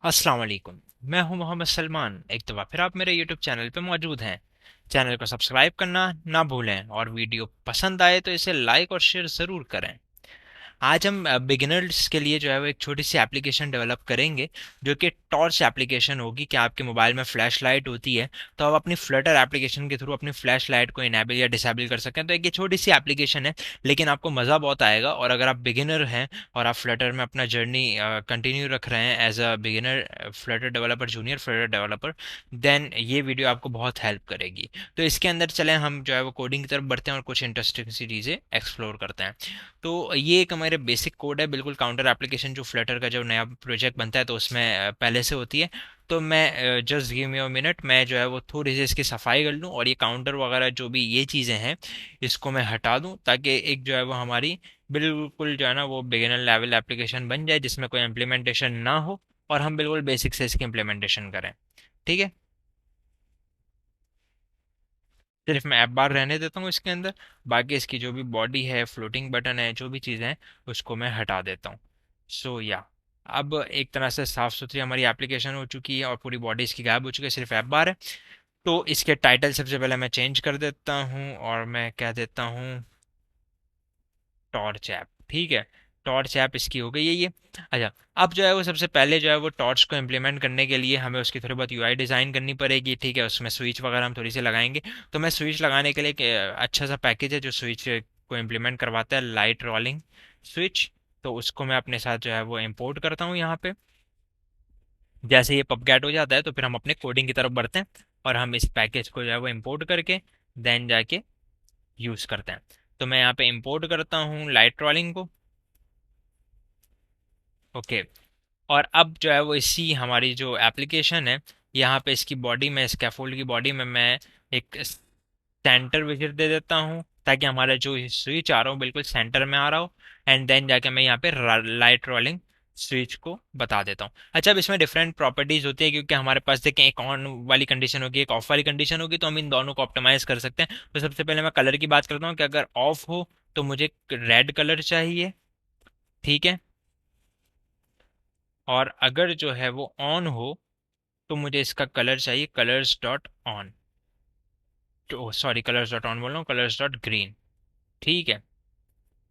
अस्सलाम वालेकुम। मैं हूं मोहम्मद सलमान। एक दफ़ा फिर आप मेरे यूट्यूब चैनल पे मौजूद हैं। चैनल को सब्सक्राइब करना ना भूलें और वीडियो पसंद आए तो इसे लाइक और शेयर ज़रूर करें। आज हम बिगिनर्स के लिए जो है वो एक छोटी सी एप्लीकेशन डेवलप करेंगे जो कि टॉर्च एप्लीकेशन होगी। कि आपके मोबाइल में फ्लैश लाइट होती है तो आप अपनी फ्लटर एप्लीकेशन के थ्रू अपनी फ्लैश लाइट को इनेबल या डिसेबल कर सकते हैं। तो एक ये छोटी सी एप्लीकेशन है, लेकिन आपको मज़ा बहुत आएगा। और अगर आप बिगिनर हैं और आप फ्लटर में अपना जर्नी कंटिन्यू रख रहे हैं as a beginner Flutter developer, junior Flutter developer, then ये वीडियो आपको बहुत हेल्प करेगी। तो इसके अंदर चलें हम जो है वो कोडिंग की तरफ बढ़ते हैं और कुछ इंटरेस्टिंग सी चीज़ें एक्सप्लोर करते हैं। तो ये एक हमारे बेसिक कोड है, बिल्कुल काउंटर एप्लीकेशन जो फ्लटर का जब नया प्रोजेक्ट बनता है तो उसमें पहले से होती है। तो मैं just give me a minute, मैं जो है वो थोड़ी सी इसकी सफाई कर लूँ और ये काउंटर वगैरह जो भी ये चीज़ें हैं इसको मैं हटा दूँ, ताकि एक जो है वो हमारी बिल्कुल जो है ना वो बिगिनर लेवल एप्लीकेशन बन जाए जिसमें कोई इम्प्लीमेंटेशन ना हो और हम बिल्कुल बेसिक से इसकी इम्प्लीमेंटेशन करें। ठीक है। सिर्फ मैं ऐप बार रहने देता हूँ इसके अंदर। बाकी इसकी जो भी बॉडी है, फ्लोटिंग बटन है, जो भी चीज़ें हैं उसको मैं हटा देता हूँ। सो या अब एक तरह से साफ़ सुथरी हमारी एप्लीकेशन हो चुकी है और पूरी बॉडी इसकी गायब हो चुकी है, सिर्फ ऐप बार है। तो इसके टाइटल सबसे पहले मैं चेंज कर देता हूँ और मैं कह देता हूँ टॉर्च ऐप। ठीक है। टॉर्च ऐप इसकी हो गई है ये। अच्छा, अब जो है वो सबसे पहले जो है वो टॉर्च को इम्प्लीमेंट करने के लिए हमें उसकी थोड़ी बहुत यूआई डिज़ाइन करनी पड़ेगी। ठीक है, उसमें स्विच वगैरह हम थोड़ी सी लगाएंगे। तो मैं स्विच लगाने के लिए एक अच्छा सा पैकेज है जो स्विच को इम्प्लीमेंट करवाता है, लाइट रोलिंग स्विच। तो उसको मैं अपने साथ जो है वो इम्पोर्ट करता हूँ यहाँ पे। जैसे ये पबगैट हो जाता है तो फिर हम अपने कोडिंग की तरफ बढ़ते हैं और हम इस पैकेज को जो है वो इम्पोर्ट करके देन जाके यूज़ करते हैं। तो मैं यहाँ पे इम्पोर्ट करता हूँ लाइट रोलिंग को। ओके। और अब जो है वो इसी हमारी जो एप्लीकेशन है, यहाँ पे इसकी बॉडी में, स्कैफोल्ड की बॉडी में मैं एक सेंटर विजिट दे देता हूँ ताकि हमारा जो स्विच आ रहा हो बिल्कुल सेंटर में आ रहा हो। एंड देन जाके मैं यहाँ पे लाइट रोलिंग स्विच को बता देता हूँ। अच्छा, अब इसमें डिफरेंट प्रॉपर्टीज होती है क्योंकि हमारे पास देखें एक ऑन वाली कंडीशन होगी, एक ऑफ वाली कंडीशन होगी, तो हम इन दोनों को ऑप्टिमाइज कर सकते हैं। तो सबसे पहले मैं कलर की बात करता हूँ कि अगर ऑफ हो तो मुझे रेड कलर चाहिए। ठीक है। और अगर जो है वो ऑन हो तो मुझे इसका कलर चाहिए कलर्स डॉट ऑन। तो सॉरी, कलर्स डॉट ऑन बोल रहा हूँ, कलर्स डॉट ग्रीन। ठीक है।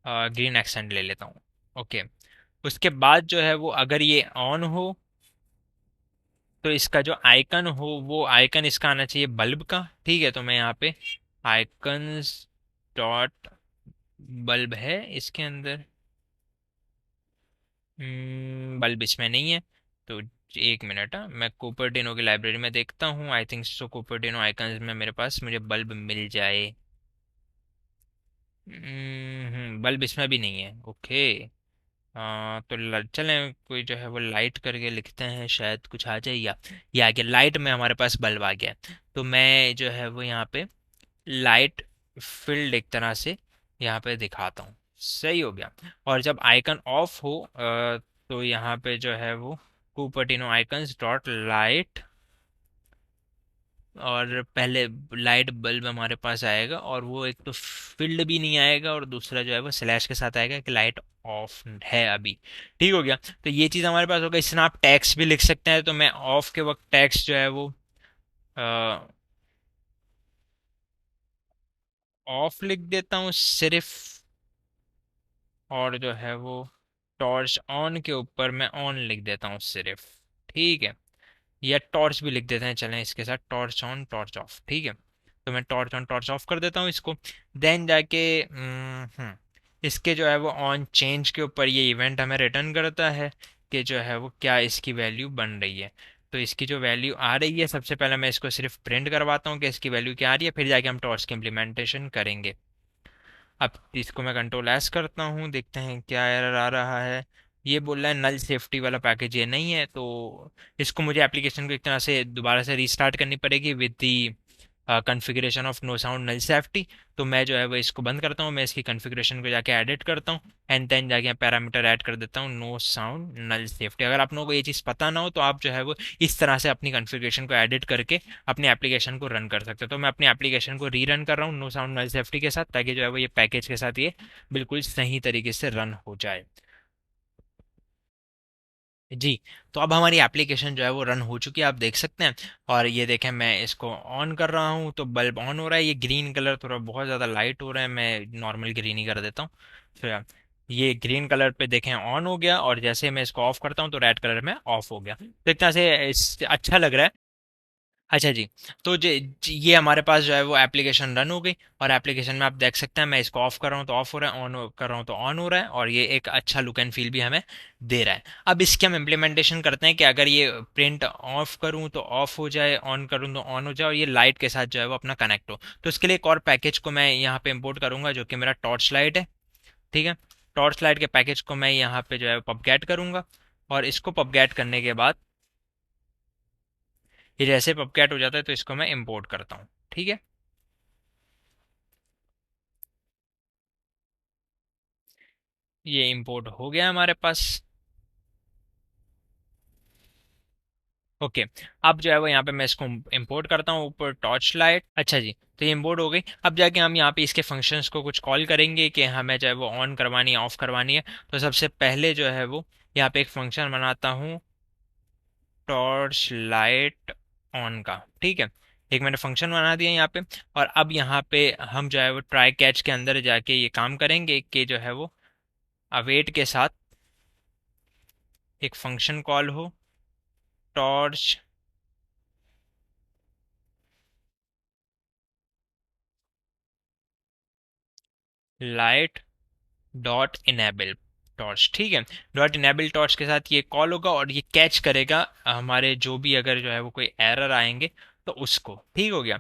ग्रीन एक्सेंट ले लेता हूँ। ओके। उसके बाद जो है वो अगर ये ऑन हो तो इसका जो आइकन हो वो आइकन इसका आना चाहिए बल्ब का। ठीक है, तो मैं यहाँ पे आइकन्स डॉट बल्ब है इसके अंदर। बल्ब इसमें नहीं है। तो एक मिनट, मैं कुपर्टिनो की लाइब्रेरी में देखता हूँ। I think so Cupertino icons में मेरे पास मुझे बल्ब मिल जाए। बल्ब इसमें भी नहीं है। ओके। तो चलें कोई जो है वो लाइट करके लिखते हैं, शायद कुछ आ जाए। या ये आ गया, लाइट में हमारे पास बल्ब आ गया। तो मैं जो है वो यहाँ पे लाइट फील्ड एक तरह से यहाँ पे दिखाता हूँ। सही हो गया। और जब आइकन ऑफ हो तो यहाँ पे जो है वो कुपर्टिनो आइकन्स डॉट लाइट, और पहले लाइट बल्ब हमारे पास आएगा और वो एक तो फील्ड भी नहीं आएगा और दूसरा जो है वो स्लैश के साथ आएगा कि लाइट ऑफ है अभी। ठीक हो गया। तो ये चीज़ हमारे पास होगा। इसमें आप टैक्स भी लिख सकते हैं, तो मैं ऑफ के वक्त टैक्स जो है वो ऑफ लिख देता हूँ सिर्फ। और जो है वो टॉर्च ऑन के ऊपर मैं ऑन लिख देता हूँ सिर्फ। ठीक है। या टॉर्च भी लिख देते हैं, चलें इसके साथ टॉर्च ऑन टॉर्च ऑफ। ठीक है। तो मैं टॉर्च ऑन टॉर्च ऑफ कर देता हूँ इसको। देन जाके इसके जो है वो ऑन चेंज के ऊपर ये इवेंट हमें रिटर्न करता है कि जो है वो क्या इसकी वैल्यू बन रही है। तो इसकी जो वैल्यू आ रही है, सबसे पहले मैं इसको सिर्फ प्रिंट करवाता हूँ कि इसकी वैल्यू क्या आ रही है, फिर जाके हम टॉर्च की इम्प्लीमेंटेशन करेंगे। अब इसको मैं कंट्रोल एस करता हूँ, देखते हैं क्या एरर आ रहा है। ये बोल रहा है नल सेफ्टी वाला पैकेज ये नहीं है, तो इसको मुझे एप्लीकेशन को एक तरह से दोबारा से रीस्टार्ट करनी पड़ेगी with the configuration of no sound null safety. तो मैं जो है वो इसको बंद करता हूँ, मैं इसकी कॉन्फ़िगरेशन को जाके एडिट करता हूँ एंड देन जाके पैरामीटर ऐड कर देता हूँ नो साउंड नल सेफ्टी। अगर आप लोगों को ये चीज़ पता ना हो तो आप जो है वो इस तरह से अपनी कॉन्फ़िगरेशन को एडिट करके अपनी एप्लीकेशन को रन कर सकते हो। तो मैं अपनी एप्लीकेशन को री रन कर रहा हूँ नो साउंड नल सेफ्टी के साथ, ताकि जो है वो ये पैकेज के साथ ये बिल्कुल सही तरीके से रन हो जाए। जी। तो अब हमारी एप्लीकेशन जो है वो रन हो चुकी है, आप देख सकते हैं। और ये देखें, मैं इसको ऑन कर रहा हूँ तो बल्ब ऑन हो रहा है। ये ग्रीन कलर थोड़ा बहुत ज़्यादा लाइट हो रहा है, मैं नॉर्मल ग्रीन ही कर देता हूँ। फिर ये ग्रीन कलर पे देखें ऑन हो गया, और जैसे मैं इसको ऑफ करता हूँ तो रेड कलर में ऑफ हो गया। तो एक तरह से अच्छा लग रहा है। अच्छा जी। तो ये हमारे पास जो है वो एप्लीकेशन रन हो गई। और एप्लीकेशन में आप देख सकते हैं, मैं इसको ऑफ कर रहा हूँ तो ऑफ हो रहा है, ऑन कर रहा हूँ तो ऑन हो रहा है, और ये एक अच्छा लुक एंड फील भी हमें दे रहा है। अब इसके हम इम्प्लीमेंटेशन करते हैं कि अगर ये प्रिंट ऑफ करूँ तो ऑफ हो जाए, ऑन करूँ तो ऑन हो जाए, और ये लाइट के साथ जो है वो अपना कनेक्ट हो। तो इसके लिए एक और पैकेज को मैं यहाँ पे इम्पोर्ट करूँगा, जो कि मेरा टॉर्च लाइट है। ठीक है। टॉर्च लाइट के पैकेज को मैं यहाँ पे जो है पबगैट करूँगा। और इसको पबगैट करने के बाद ये जैसे पबकैट हो जाता है तो इसको मैं इंपोर्ट करता हूँ। ठीक है। ये इंपोर्ट हो गया हमारे पास। ओके। अब जो है वो यहाँ पे मैं इसको इंपोर्ट करता हूँ ऊपर टॉर्च लाइट। अच्छा जी। तो ये इंपोर्ट हो गई। अब जाके हम यहाँ पे इसके फंक्शंस को कुछ कॉल करेंगे कि हमें जो है वो ऑन करवानी है, ऑफ करवानी है। तो सबसे पहले जो है वो यहाँ पे एक फंक्शन बनाता हूँ, टॉर्च लाइट ऑन का। ठीक है। एक मैंने फंक्शन बना दिया यहाँ पे। और अब यहाँ पे हम जो है वो ट्राई कैच के अंदर जाके ये काम करेंगे कि जो है वो अवेट के साथ एक फंक्शन कॉल हो, torch light dot enable torch. ठीक है। डॉट इनेबल टॉर्च के साथ ये कॉल होगा, और ये कैच करेगा हमारे जो भी अगर जो है वो कोई एरर आएंगे तो उसको। ठीक हो गया।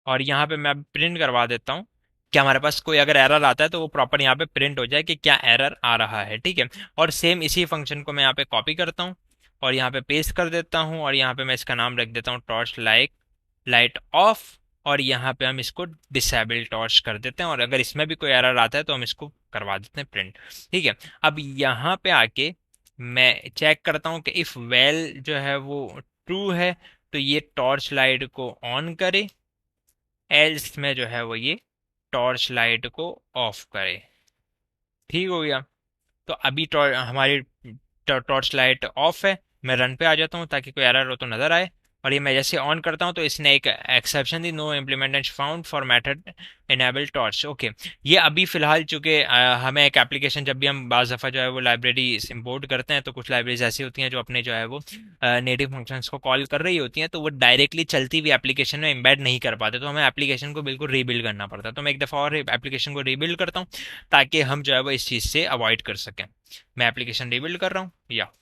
और यहाँ पे मैं प्रिंट करवा देता हूँ कि हमारे पास कोई अगर एरर आता है तो वो प्रॉपर यहाँ पे प्रिंट हो जाए कि क्या एरर आ रहा है। ठीक है। और सेम इसी फंक्शन को मैं यहाँ पे कॉपी करता हूँ और यहाँ पे पेस्ट कर देता हूँ, और यहाँ पे मैं इसका नाम रख देता हूँ टॉर्च लाइट ऑफ। और यहाँ पे हम इसको डिसेबल टॉर्च कर देते हैं, और अगर इसमें भी कोई एरर आता है तो हम इसको करवा देते हैं प्रिंट। ठीक है। अब यहाँ पे आके मैं चेक करता हूँ कि इफ़ वेल जो है वो ट्रू है तो ये टॉर्च लाइट को ऑन करे, एल्स में जो है वो ये टॉर्च लाइट को ऑफ करे। ठीक हो गया। तो अभी हमारी टॉर्च लाइट ऑफ है। मैं रन पे आ जाता हूँ ताकि कोई एरर हो तो नज़र आए। और ये मैं जैसे ऑन करता हूँ तो इसने एक एक्सेप्शन दी, no implementation found for method enable torch. Okay. ये अभी फ़िलहाल चूंकि हमें एक एप्लीकेशन, जब भी हम बाज़ दफ़ा जो है वो लाइब्रेरी इंपोर्ट करते हैं तो कुछ लाइब्रेरीज ऐसी होती हैं जो अपने जो है वो नेटिव फंक्शंस को कॉल कर रही होती हैं, तो वो डायरेक्टली चलती हुई एप्लीकेशन में एम्बेड नहीं कर पाते, तो हमें एप्लीकेशन को बिल्कुल रीबिल्ड करना पड़ता है। तो मैं एक दफ़ा और एप्लीकेशन को रीबिल्ड करता हूँ ताकि हम जो है वो इस चीज़ से अवॉइड कर सकें। मैं एप्लीकेशन रीबिल्ड कर रहा हूँ या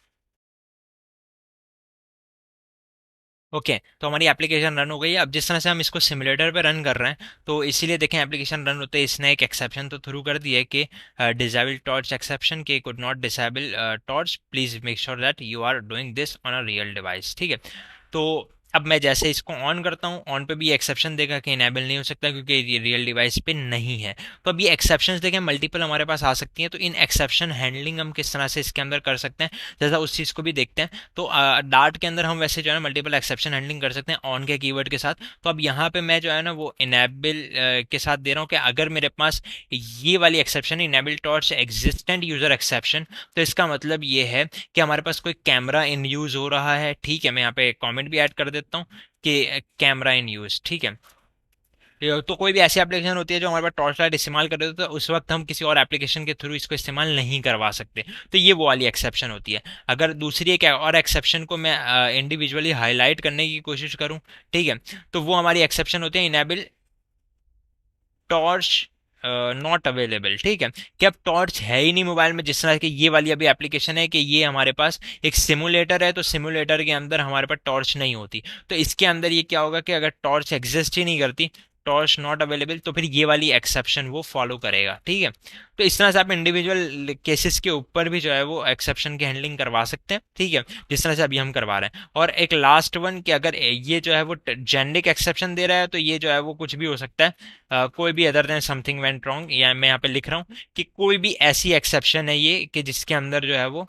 ओके। तो हमारी एप्लीकेशन रन हो गई है। अब जिस तरह से हम इसको सिमुलेटर पे रन कर रहे हैं, तो इसीलिए देखें एप्लीकेशन रन होते ही इसने एक एक्सेप्शन तो थ्रू कर दिया है कि डिसेबल टॉर्च एक्सेप्शन, के could not disable torch, please make sure that you are doing this on a real device. ठीक है। तो अब मैं जैसे इसको ऑन करता हूँ, ऑन पे भी एक्सेप्शन देगा कि इनेबल नहीं हो सकता क्योंकि ये रियल डिवाइस पे नहीं है। तो अब ये एक्सेप्शंस देखें मल्टीपल हमारे पास आ सकती हैं, तो इन एक्सेप्शन हैंडलिंग हम किस तरह से इसके अंदर कर सकते हैं, जैसा उस चीज़ को भी देखते हैं। तो डार्ट के अंदर हम वैसे जो है ना मल्टीपल एक्सेप्शन हैंडलिंग कर सकते हैं ऑन के कीवर्ड के साथ। तो अब यहाँ पे मैं जो है ना वो इनेबल के साथ दे रहा हूँ कि अगर मेरे पास ये वाली exception enable torch existent user exception, तो इसका मतलब ये है कि हमारे पास कोई कैमरा इन यूज हो रहा है। ठीक है। मैं यहाँ पे कमेंट भी ऐड कर देता हूँ कि कैमरा इन यूज। ठीक है। तो कोई भी ऐसी एप्लीकेशन होती है जो हमारे पास टॉर्च लाइट इस्तेमाल कर रहे होते हैं, तो उस वक्त हम किसी और एप्लीकेशन के थ्रू इसको इस्तेमाल नहीं करवा सकते। तो ये वो वाली एक्सेप्शन होती है। अगर दूसरी एक और एक्सेप्शन को मैं इंडिविजुअली हाईलाइट करने की कोशिश करूँ, ठीक है, तो वो हमारी एक्सेप्शन होती है इनेबल टॉर्च नॉट अवेलेबल। ठीक है। कि अब टॉर्च है ही नहीं मोबाइल में, जिस तरह की ये वाली अभी एप्लीकेशन है कि ये हमारे पास एक सिमुलेटर है, तो सिमुलेटर के अंदर हमारे पास टॉर्च नहीं होती। तो इसके अंदर ये क्या होगा कि अगर टॉर्च एग्जिस्ट ही नहीं करती, टॉर्च नॉट अवेलेबल, तो फिर ये वाली एक्सेप्शन वो फॉलो करेगा। ठीक है। तो इस तरह से आप इंडिविजुअल केसेस के ऊपर भी जो है वो एक्सेप्शन की हैंडलिंग करवा सकते हैं। ठीक है। जिस तरह से अभी हम करवा रहे हैं। और एक लास्ट वन कि अगर ये जो है वो जेनेरिक एक्सेप्शन दे रहा है, तो ये जो है वो कुछ भी हो सकता है, कोई भी other than something went wrong, या मैं यहाँ पे लिख रहा हूँ कि कोई भी ऐसी एक्सेप्शन है ये कि जिसके अंदर जो है वो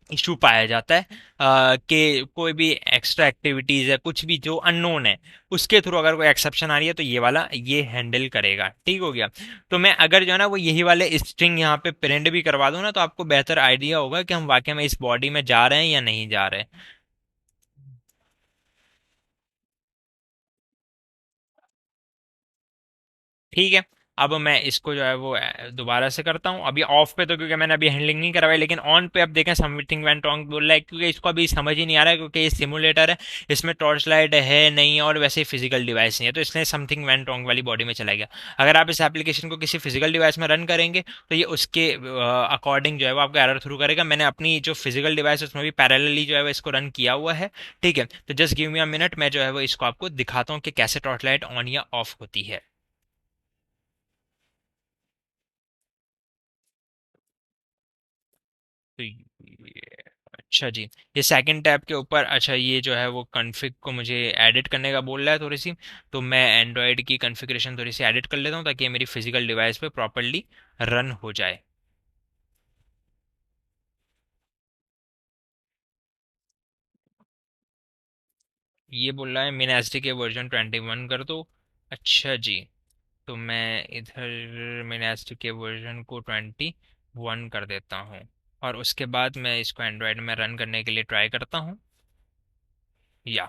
इशू पाया जाता है कि कोई भी एक्स्ट्रा एक्टिविटीज़ है, कुछ भी जो अननोन है, उसके थ्रू अगर कोई एक्सेप्शन आ रही है तो ये वाला ये हैंडल करेगा। ठीक हो गया। तो मैं अगर जो है ना वो यही वाले स्ट्रिंग यहाँ पे प्रिंट भी करवा दूँ ना, तो आपको बेहतर आइडिया होगा कि हम वाकई में इस बॉडी में जा रहे हैं या नहीं जा रहे हैं। ठीक है। अब मैं इसको जो है वो दोबारा से करता हूँ अभी ऑफ पे, तो क्योंकि मैंने अभी हैंडलिंग नहीं करवाई, लेकिन ऑन पे अब देखें समथिंग वेंट रॉन्ग बोल रहा है, क्योंकि इसको अभी समझ ही नहीं आ रहा है, क्योंकि ये सिमुलेटर है, इसमें टॉर्च लाइट है नहीं है और वैसे ही फिजिकल डिवाइस नहीं है, तो इसलिए समथिंग वेंट रॉन्ग वाली बॉडी में चला गया। अगर आप इस एप्लीकेशन को किसी फिजिकल डिवाइस में रन करेंगे तो ये उसके अकॉर्डिंग जो है वो आपको एरर थ्रू करेगा। मैंने अपनी जो फिजिकल डिवाइस है उसमें भी पैरेलली जो है वो इसको रन किया हुआ है। ठीक है, तो just give me a minute, मैं जो है वो इसको आपको दिखाता हूँ कि कैसे टॉर्च लाइट ऑन या ऑफ होती है। तो अच्छा जी, ये सेकंड टैब के ऊपर, अच्छा ये जो है वो कॉन्फ़िग को मुझे एडिट करने का बोल रहा है थोड़ी सी, तो मैं एंड्रॉयड की कॉन्फ़िगरेशन थोड़ी सी एडिट कर लेता हूँ ताकि ये मेरी फिजिकल डिवाइस पे प्रॉपरली रन हो जाए। ये बोल रहा है मिन एस डी के वर्जन 21 कर दो। अच्छा जी, तो मैं इधर मिन एस डी के वर्जन को 21 कर देता हूँ, और उसके बाद मैं इसको एंड्रॉयड में रन करने के लिए ट्राई करता हूँ। या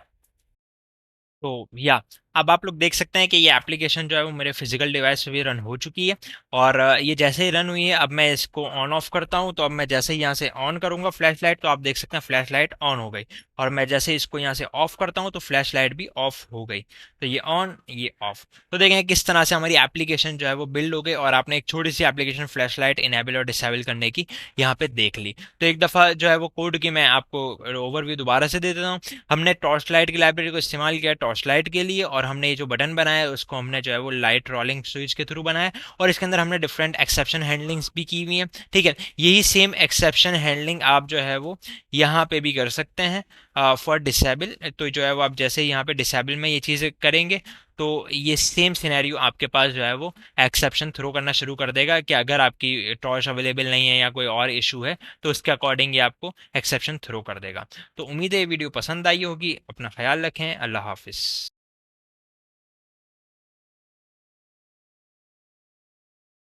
तो या अब आप लोग देख सकते हैं कि ये एप्लीकेशन जो है वो मेरे फिजिकल डिवाइस पे भी रन हो चुकी है। और ये जैसे ही रन हुई है, अब मैं इसको ऑन ऑफ करता हूँ, तो अब मैं जैसे ही यहाँ से ऑन करूँगा फ्लैश लाइट, तो आप देख सकते हैं फ्लैश लाइट ऑन हो गई। और मैं जैसे ही इसको यहाँ से ऑफ करता हूँ तो फ्लैश लाइट भी ऑफ हो गई। तो ये ऑन ये ऑफ। तो देखें किस तरह से हमारी एप्लीकेशन जो है वो बिल्ड हो गई, और आपने एक छोटी सी एप्लीकेशन फ्लैश लाइट इनेबल और डिसेबल करने की यहाँ पे देख ली। तो एक दफ़ा जो है वो कोड की मैं आपको ओवरव्यू दोबारा से दे देता हूँ। हमने टॉर्च लाइट की लाइब्रेरी को इस्तेमाल किया टॉर्च लाइट के लिए, और हमने ये जो बटन बनाया है उसको हमने जो है वो लाइट रोलिंग स्विच के थ्रू बनाया है, और इसके अंदर हमने डिफरेंट एक्सेप्शन हैंडलिंग्स भी की हुई है। ठीक है, यही सेम एक्सेप्शन हैंडलिंग आप जो है वो यहाँ पे भी कर सकते हैं फॉर डिसेबल। तो जो है वो आप जैसे यहाँ पे डिसेबल में ये चीज़ें करेंगे, तो ये सेम सिनेरियो आपके पास जो है वो एक्सेप्शन थ्रो करना शुरू कर देगा कि अगर आपकी टॉर्च अवेलेबल नहीं है या कोई और इशू है, तो उसके अकॉर्डिंग ये आपको एक्सेप्शन थ्रो कर देगा। तो उम्मीद है ये वीडियो पसंद आई होगी। अपना ख्याल रखें। अल्लाह हाफिज़।